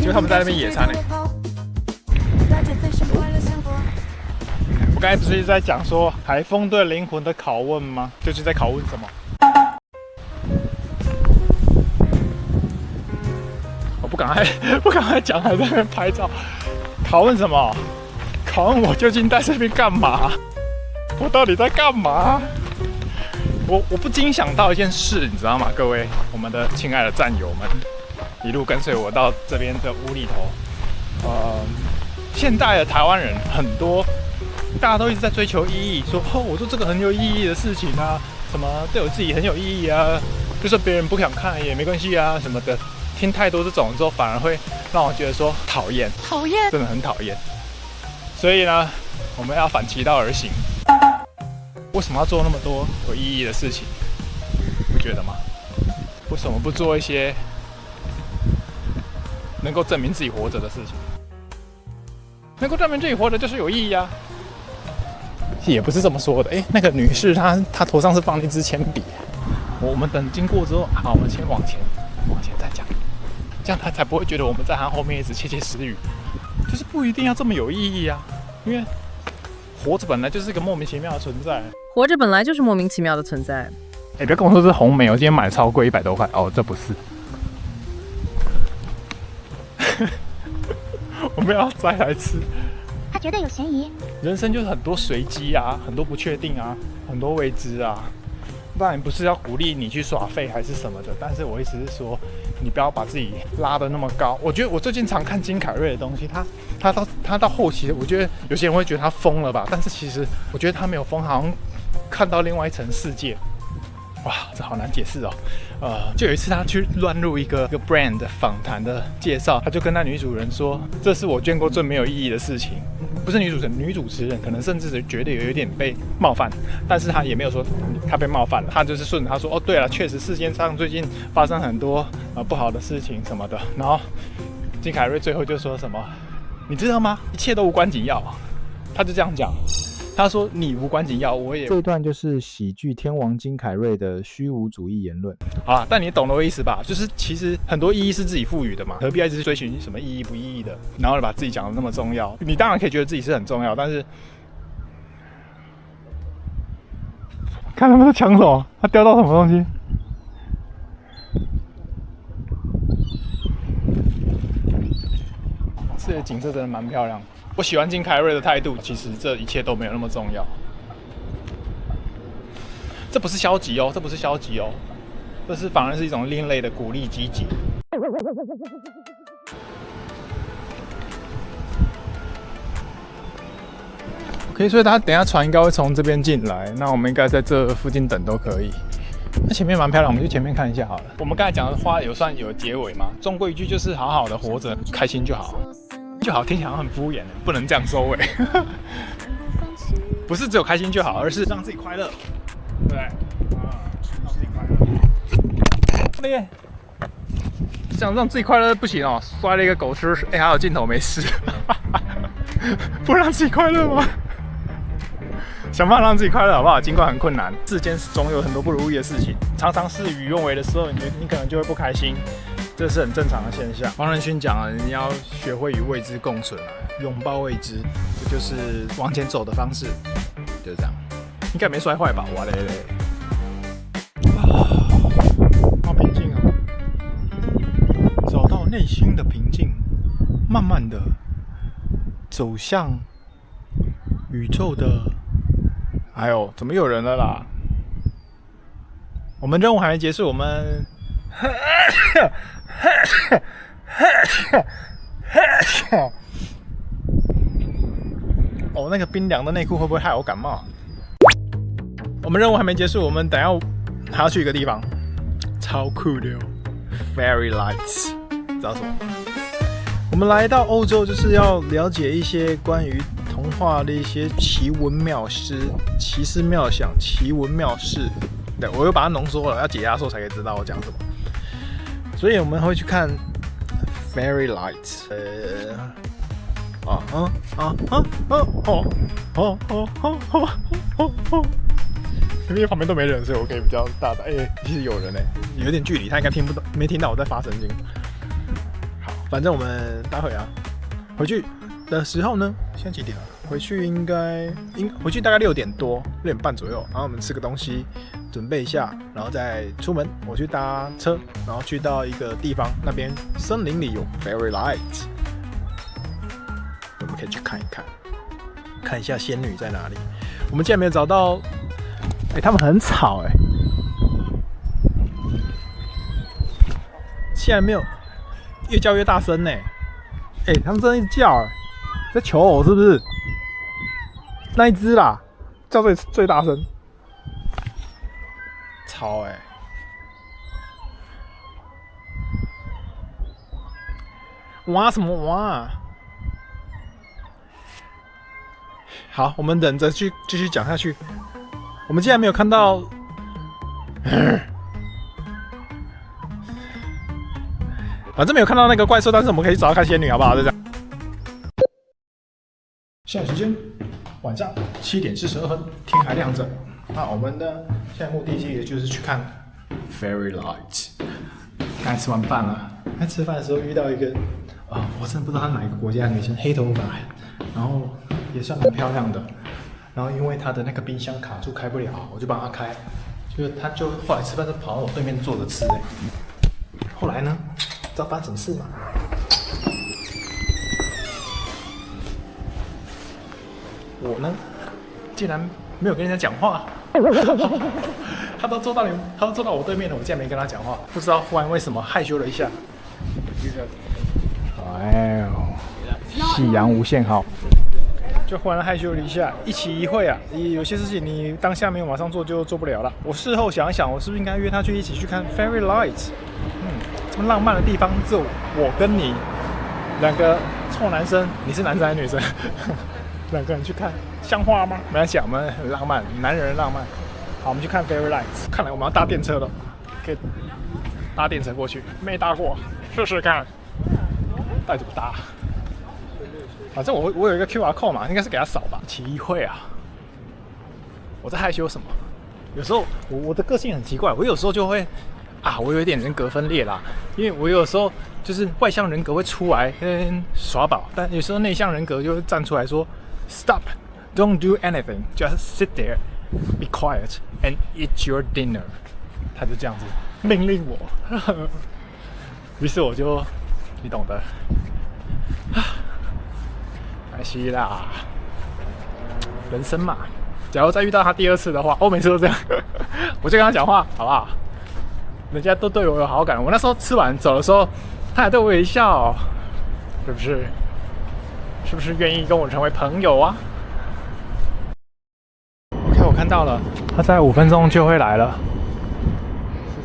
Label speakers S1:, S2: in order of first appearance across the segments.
S1: 為他們在那邊野餐呢。我剛才不是一直在講說海風對靈魂的拷問嗎？就是在拷問什麼？我不趕快講，還在那邊拍照。拷問什麼？拷問我究竟在這邊幹嘛？我到底在幹嘛？我不禁想到一件事，你知道嗎？各位，我們的親愛的戰友們，一路跟隨我到這邊的無厘頭。現代的台灣人很多。大家都一直在追求意義，說我做這個很有意義的事情啊，什麼對我自己很有意義啊，就算別人不想看也沒關係啊，什麼的。聽太多這種之後，反而會讓我覺得說討厭，真的很討厭。所以呢，我們要反其道而行。為什麼要做那麼多有意義的事情？不覺得嗎？為什麼不做一些能夠證明自己活着的事情？能夠證明自己活着就是有意義啊。也不是這麼說的，那個女士她頭上是放了一支鉛筆，我們等經過之後，好，我們先往前再講，這樣她才不會覺得我們在她後面一直竊竊私語，就是不一定要這麼有意義啊，因為活着本來就是一個莫名其妙的存在，
S2: 活着本來就是莫名其妙的存在。
S1: 不要跟我說是紅梅，我今天買的超貴100多塊，哦，這不是，我們要摘來吃。
S3: 他覺得有嫌疑。
S1: 人生就是很多隨機啊，很多不確定啊，很多未知啊。当然不是要鼓勵你去耍廢還是什麼的，但是我意思是說，你不要把自己拉得那麼高。我覺得我最近常看金凱瑞的東西，他到後期，我覺得有些人會覺得他瘋了吧，但是其實我覺得他沒有瘋，好像看到另外一層世界。哇，這好难解釋哦。就有一次他去亂入一個 brand 的訪談的介紹，他就跟那女主人說：“這是我見過最沒有意義的事情。”不是女主持人可能甚至覺得有點被冒犯，但是他也沒有說他被冒犯了，他就是順着他說：“哦，對了，確實世界上最近發生很多不好的事情什麼的。”然後金凱瑞最後就說什麼：“你知道嗎？一切都無關緊要。”他就這樣講。他說：“你無關緊要，我也……”
S4: 這一段就是喜劇天王金凱瑞的虛無主義言論。
S1: 好啦，但你懂了我意思吧？就是其實很多意義是自己賦予的嘛，何必一直追尋什麼意義不意義的，然後把自己講得那麼重要？你當然可以覺得自己是很重要，但是看他們在搶什麼？他叼到什麼東西？這些景色真的蠻漂亮。我喜歡金凱瑞的態度，其實這一切都沒有那麼重要。這不是消極哦，這是反而是一種另類的鼓勵積極。OK， 所以他等一下船應該會從這邊進來，那我們應該在這附近等都可以。那前面蠻漂亮，我們去前面看一下好了。我們剛才講的話算有結尾嗎？終歸一句就是好好的活着，開心就好。就好，聽起來很敷衍，不能這樣收尾。不是只有開心就好，而是讓自己快樂，對不對？讓自己快樂。想讓自己快樂不行哦，摔了一個狗吃，還有鏡頭沒事。不讓自己快樂嗎？想辦法讓自己快樂好不好？儘管很困難，世間總有很多不如意的事情，常常事與願違的时候，你可能就會不開心。這是很正常的現象。黄仁勳講了，你要學會與未知共存，擁抱未知，這就是往前走的方式，就是這樣。應該沒摔壞吧？哇嘞嘞！好平靜啊，找到內心的平靜，慢慢的走向宇宙的。哎呦，怎麼有人了啦？我們任務還沒結束，我們。哦，那個冰涼的內褲會不會害我感冒？我們任務還沒結束，我們等一下還要去一個地方，超酷的哦 ，Fairy Lights， 知道什麼嗎？我們來到歐洲就是要了解一些關於童話的一些奇聞妙事、奇思妙想、奇聞妙事。对，我又把它濃縮了，要解壓縮才可以知道我講什麼。所以我們會去看 Fairy Lights， 因為旁邊都沒人，所以我可以比較大膽。其實有人有點距離，他應該聽不懂，沒聽到我在發神經。好，反正我們待會回去的時候呢，現在幾點了？回去回去大概6點多，6點半左右。然後我們吃個東西，準備一下，然後再出門。我去搭車，然後去到一個地方，那邊森林裡有 Fairy Light， 我們可以去看一看，看一下仙女在哪裡。我們竟然沒有找到，他們很吵竟然沒有，越叫越大聲他們真的一直叫在求偶是不是？那一只啦，叫最大声，吵哇什么哇？好，我们忍着继續講下去。我們竟然沒有看到，反正沒有看到那個怪獸，但是我們可以找到看仙女，好不好？就這樣。現在時間晚上7點42分，天還亮着。那我們的現在目的地就是去看 Fairy Light。剛才吃完飯了，在吃飯的時候遇到一個我真的不知道她哪一個國家的女生，黑頭髮，然後也算蠻漂亮的。然後因為她的那個冰箱卡住開不了，我就幫她開。就是她就後來吃飯就跑到我對面坐着吃後來呢，知道發生什麼事嗎？我呢，竟然沒有跟人家講話，他都坐到我對面了，我竟然沒跟他講話，不知道忽然為什麼害羞了一下。
S4: 哎呦，夕陽無限好，
S1: 就忽然害羞了一下，一期一會啊，有些事情你當下沒有馬上做就做不了了。我事後想一想，我是不是應該約他一起去看 Fairy Light？ 這麼浪漫的地方，只有我跟你兩個臭男生，你是男生還是女生？2個人去看，像話嗎？沒關係，我們很浪漫，男人浪漫。好，我們去看 Fairy Light。看來我們要搭電車了，可以搭電車過去。沒搭過，試試看。到底怎麼搭？反正我有一個 QR code 嘛，應該是給他掃吧。奇會啊！我在害羞什麼？有時候我的個性很奇怪，我有時候就會我有一點人格分裂啦。因為我有時候就是外向人格會出來耍寶，但有時候內向人格就會站出來說。Stop! Don't do anything. Just sit there, be quiet, and eat your dinner. 他就這樣子命令我，於是我就，你懂的。沒關係啦，人生嘛。假如再遇到他第2次的話，我每次都這樣，我就跟他講話，好不好？人家都對我有好感。我那時候吃完走的時候，他還對我微笑，是不是？是不是願意跟我成為朋友啊 ？OK， 我看到了，他在5分鐘就會來了。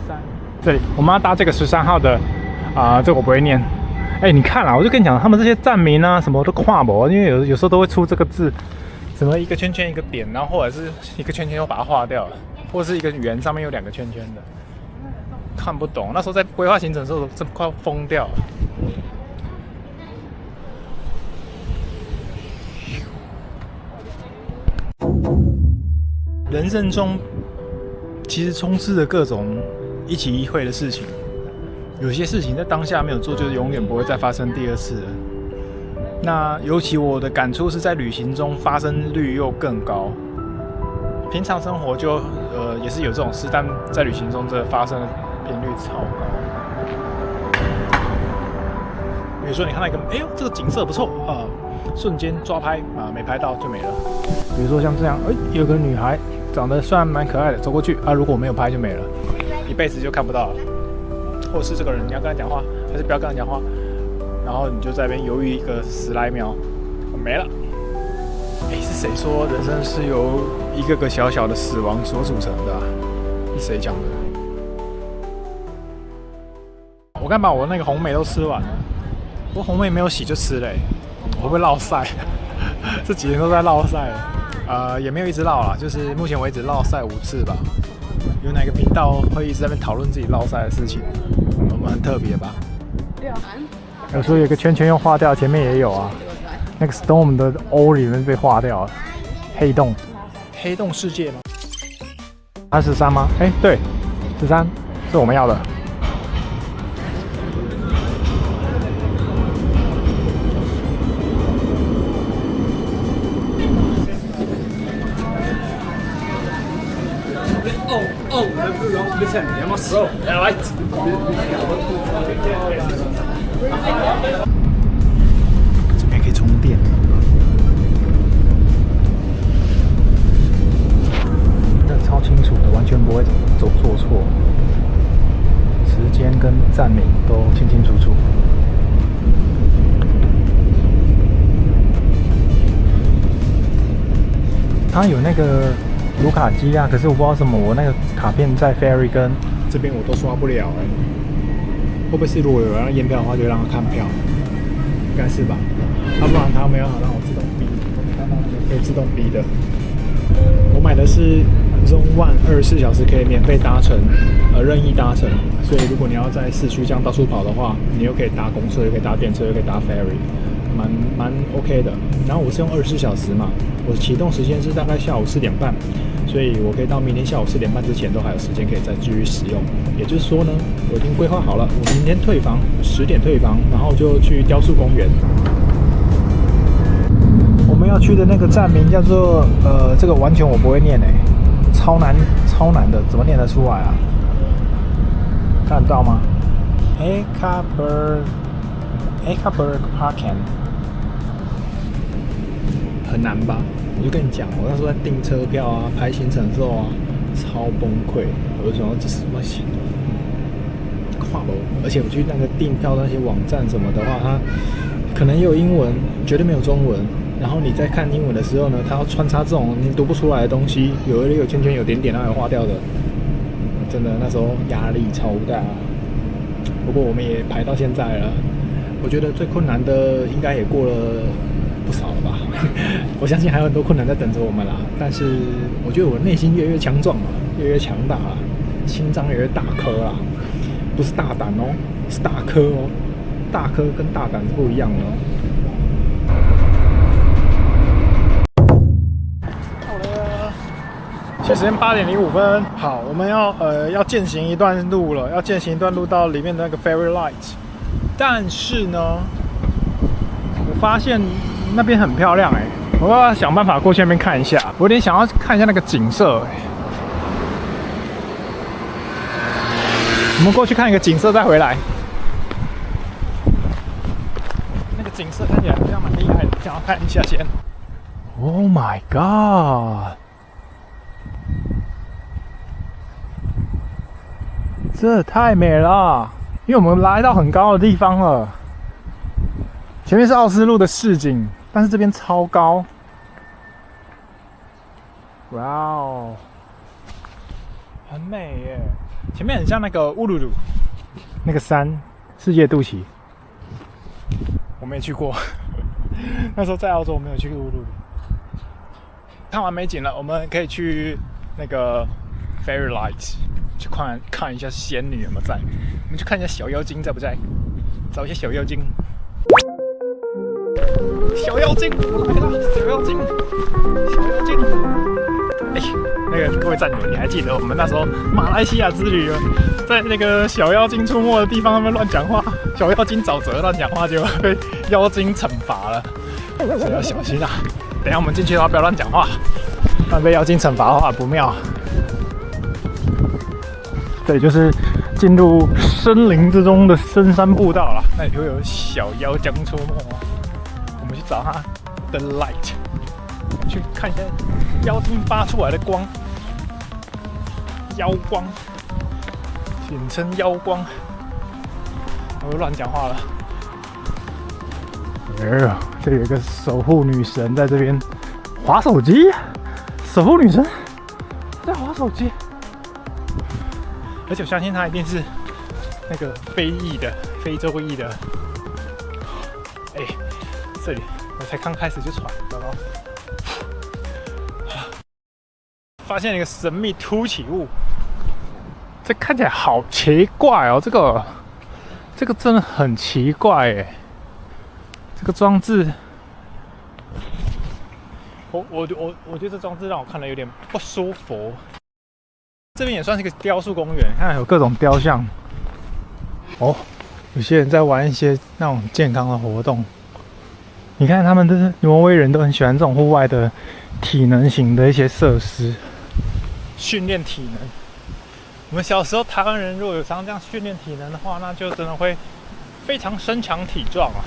S1: 13，這裡我們要搭這個13號的這個我不會念。你看啦，我就跟你講，他們這些站名啊，什麼都看不，因為有時候都會出這個字，什麼一個圈圈一個點，然後或者是一個圈圈又把它劃掉了，或者是一個圓上面有2個圈圈的，看不懂。那時候在規劃行程的時候，真快要瘋掉了。人生中其實充斥着各種一期一會的事情，有些事情在當下沒有做，就永遠不會再發生第2次了。那尤其我的感觸是在旅行中發生率又更高，平常生活就也是有這種事，但在旅行中這發生的頻率超高。比如說你看到一個，這個景色不錯瞬間抓拍沒拍到就沒了。比如說像這樣，有個女孩長得算蠻可愛的，走過去如果沒有拍就沒了，一輩子就看不到了。或者是這個人你要跟他講話，還是不要跟他講話，然後你就在那邊猶豫一個10來秒，沒了。是誰說人生是由一個個小小的死亡所組成的是誰講的？我剛把我那個紅梅都吃完了，不過紅梅沒有洗就吃了我會不會落曬？這幾天都在落曬，也沒有一直落啦，就是目前為止落曬5次吧。有哪個頻道會一直在那邊討論自己落曬的事情？我們很特別吧？有時候有個圈圈又畫掉，前面也有啊。那個 Storm 的 O 裡面被畫掉了，黑洞。黑洞世界嗎？它13嗎？對，13是我們要的。
S4: 这边可以充電。這超清楚的，完全不會做錯。時間跟站名都清清楚楚。它有那個盧卡機啊，可是我不知道什麼，我那個卡片在 Ferry 跟這邊我都刷不了會不會是如果有人要驗票的話，就讓他看票？應該是吧？要不然他沒有好讓我自動逼，可以自動逼的。我買的是 Zone 1 24小時可以免費搭乘，任意搭乘。所以如果你要在市區這樣到處跑的話，你又可以搭公車，又可以搭電車，又可以搭 Ferry， 蠻 OK 的。然後我是用24小時嘛，我啟動時間是大概下午4點半，所以我可以到明天下午4點半之前都還有時間可以再繼續使用。也就是說呢，我已經規劃好了，我明天退房10點退房，然後就去雕塑公園。我們要去的那個站名叫做這個完全我不會念超難的，怎麼念得出來啊？看得到嗎 ？Ekaberg Parken 很難吧？我就跟你講，我那時候在訂車票啊、排行程的時候啊，超崩潰。我就想說這是什麼行？跨樓，而且我去那個訂票那些網站什麼的話，它可能也有英文，絕對沒有中文。然後你在看英文的時候呢，它要穿插這種你讀不出來的東西，有圈圈、有點點，然後有劃掉的。真的那時候壓力超大，不過我們也排到現在了。我覺得最困難的應該也過了不少了吧。我相信還有很多困難在等着我們啦。但是我覺得我內心越來越強壯了，越來越強大了，心臟越來越大顆啦，不是大膽哦，是大顆哦。大顆跟大膽是不一樣的哦。现在时间8點05分，好，我們要健行一段路了，要健行一段路到裡面的那個 Ferry Light。但是呢，我發現那邊很漂亮我要想辦法過去那邊看一下。我有點想要看一下那個景色我們過去看一個景色再回來。那個景色看起來好像蠻厲害的，想要看一下先。Oh my god！這太美了，因為我們來到很高的地方了。前面是奧斯陸的市景，但是這邊超高。哇哦，很美耶！前面很像那個烏魯魯那個山，世界肚臍。我沒去過，那時候在澳洲我沒有去過烏魯魯。看完美景了，我們可以去那個 Ferry Light。去看一下仙女有沒有在，我們去看一下小妖精在不在，找一下小妖精。小妖精來了，小妖精，小妖精。那個各位戰友，你還記得我們那時候馬來西亞之旅嗎？在那個小妖精出沒的地方，他們亂講話，小妖精沼澤亂講話，就被妖精懲罰了，所以要小心啊！等一下我們進去的話，不要亂講話，不然被妖精懲罰的話不妙。對，就是進入森林之中的深山步道了，那裡會有小妖精出沒我們去找它的 light， 去看一下妖精發出來的光，妖光，簡稱妖光。我又亂講話了。這有一個守護女神在這邊滑手機，守護女神在滑手機。而且我相信他一定是那個非洲裔的。這裡我才剛開始就喘，糟糕！發現了一個神秘凸起物，這看起來好奇怪哦，這個真的很奇怪耶，這個裝置，我覺得這裝置讓我看了有點不舒服。這邊也算是一個雕塑公園，看有各種雕像。哦，有些人在玩一些那種健康的活動。你看他們这挪威人都很喜歡這種戶外的體能型的一些設施。
S1: 訓練體能。我們小時候台灣人如果有常這樣訓練體能的話，那就真的會非常身強體壯啊。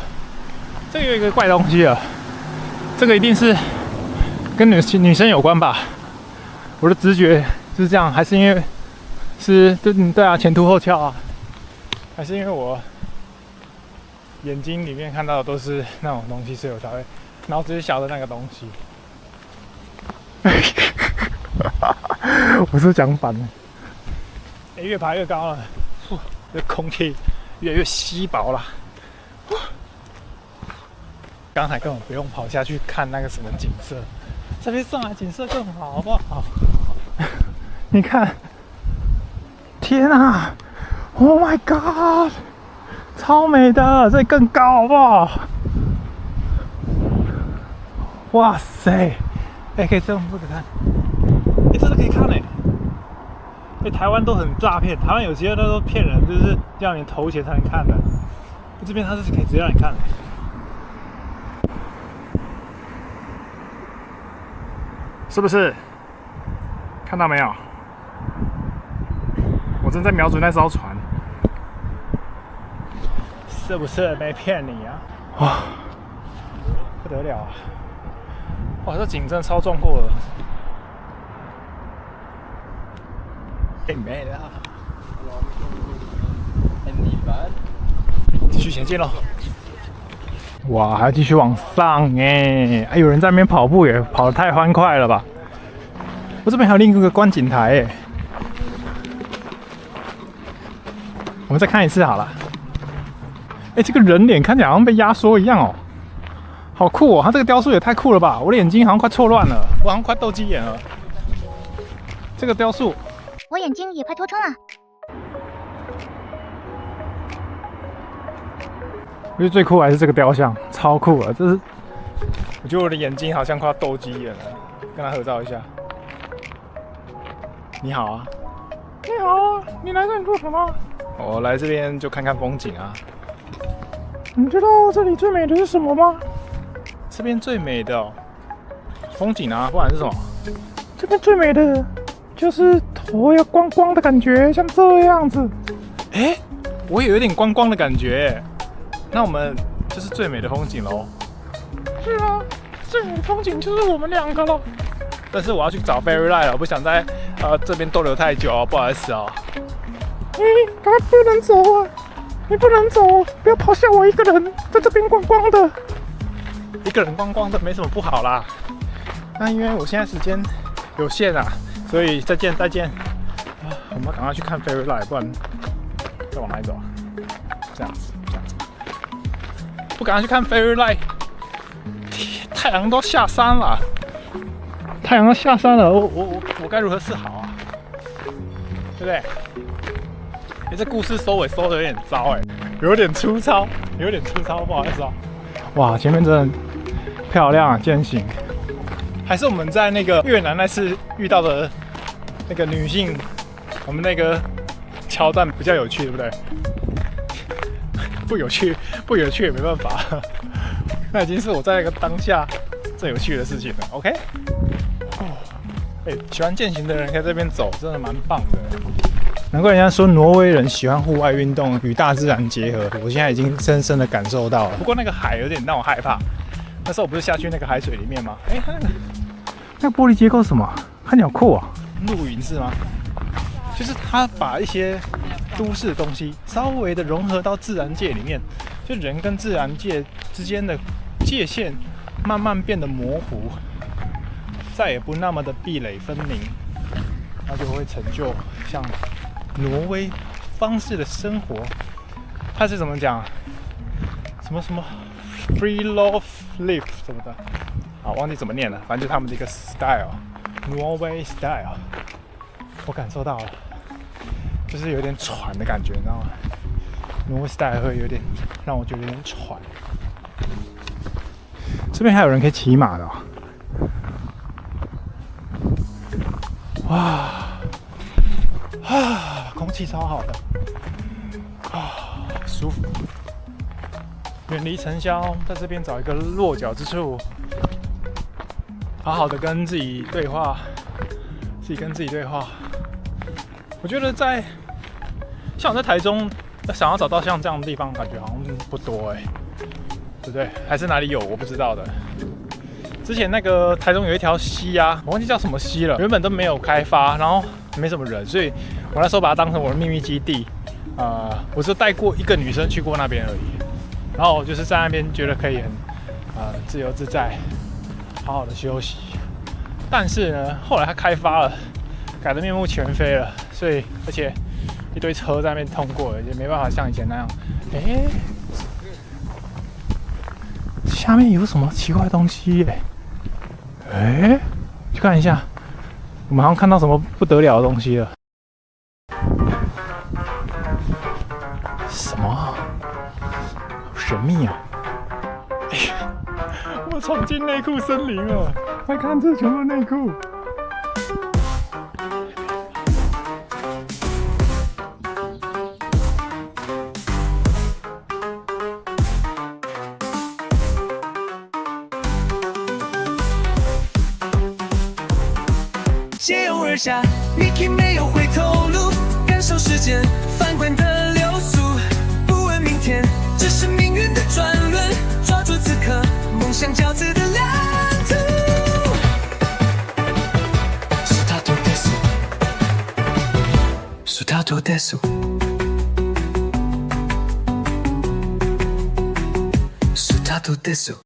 S1: 這個有一個怪東西啊，這個一定是跟女生有關吧？我的直覺是這樣，還是因為是對啊，前凸後翹啊，還是因為我眼睛裡面看到的都是那種東西，所以我才會腦子裡想的那個東西。我是講反了，越爬越高了，這空氣越來越稀薄了。剛才根本不用跑下去看那個什麼景色，這邊上來景色更好，好不好？你看，天啊 ！Oh my god！ 超美的，這裡更高，好不好？哇塞！可以这樣不可看，真的可以看嘞！台灣都很詐騙，台灣有些都騙人，就是要你投錢才能看的。這邊它是可以直接讓你看的。是不是？看到沒有？我正在瞄準那艘船，是不是沒騙你啊？哇，不得了啊！哇，這景真的超壯闊的。沒了。繼續前進嘍！哇，還要繼續往上哎！有人在那邊跑步耶，跑得太歡快了吧！我這邊還有另一個觀景台哎，我們再看一次好了。這個人臉看起來好像被壓縮一樣哦，好酷哦！他這個雕塑也太酷了吧！我的眼睛好像快錯亂了，我好像快鬥雞眼了。這個雕塑，
S3: 我眼睛也快脫窗了。
S1: 我覺得最酷還是這個雕像，超酷啊！這是，我覺得我的眼睛好像快要鬥雞眼了，跟他合照一下。你好啊，你好啊，你来這裡做什麼？我來這邊就看看風景啊。你知道這裡最美的是什麼嗎？這邊最美的哦，風景啊，不然是什麼？這邊最美的就是頭要光光的感覺，像這樣子。我也有點光光的感覺。那我們就是最美的風景嘍。是啊，最美的風景就是我們兩個了。但是我要去找 Fairy Light 了，我不想在這邊逗留太久哦，不好意思哦。他不能走啊！你不能走，不要跑下我一個人，在這邊光光的。一個人光光的沒什麼不好啦。那因為我現在時間有限啊，所以再見。我們要趕快去看 Fairy Light，不然再往哪裡走啊？這樣子。不趕快去看 Fairy Light， 太陽都下山了。我該如何是好啊？對不對？這故事收尾收的有點糟有點粗糙，不好意思啊。哇，前面真的漂亮啊，健行。還是我們在那個越南那次遇到的那個女性，我们那個橋段比較有趣，對不對？不有趣也沒辦法，那已經是我在那個當下最有趣的事情了。OK， 喜歡健行的人可以在這邊走，真的蠻棒的。難怪人家說挪威人喜歡戶外運動與大自然結合，我現在已經深深的感受到了。不過那個海有點讓我害怕，那時候我不是下去那個海水裡面嗎？那個玻璃結構是什麼？看起來好酷啊！露營是嗎？就是他把一些都市的東西稍微的融合到自然界裡面，就人跟自然界之間的界限慢慢变得模糊，再也不那麼的壁壘分明，那就會成就像挪威方式的生活。它是怎麼講？什麼 free love live 什麼的，好，忘記怎麼念了，反正就是他們的一個 style， 挪威 style， 我感受到了。就是有點喘的感覺，你知道嗎？挪威 style 會有點讓我覺得有點喘。這邊還有人可以騎馬的哦。哇，空氣超好的，舒服。遠離塵囂，在這邊找一個落腳之處，好好的跟自己對話，自己跟自己對話。我覺得像我在台中，想要找到像這樣的地方，感覺好像不多對不對？還是哪裡有我不知道的。之前那個台中有一條溪啊，我忘記叫什麼溪了，原本都沒有開發，然後沒什麼人，所以我那時候把它當成我的秘密基地。我就帶過一個女生去過那邊而已，然後我就是在那邊覺得可以很自由自在，好好的休息。但是呢，後來它開發了，改得面目全非了，所以而且一堆車在那邊通過，也沒辦法像以前那樣。下面有什麼奇怪的東西耶？去看一下，我们好像看到什麼不得了的東西了。什麼？好神秘啊！我闖進內褲森林了！快看，這全部內褲。
S5: 接踵而下 ，Mickey 沒有回頭路，感受時間翻滾的流速，不問明天，只是命運的轉輪，抓住此刻，夢想交織的藍圖。スタートです。スタートです。スタートです。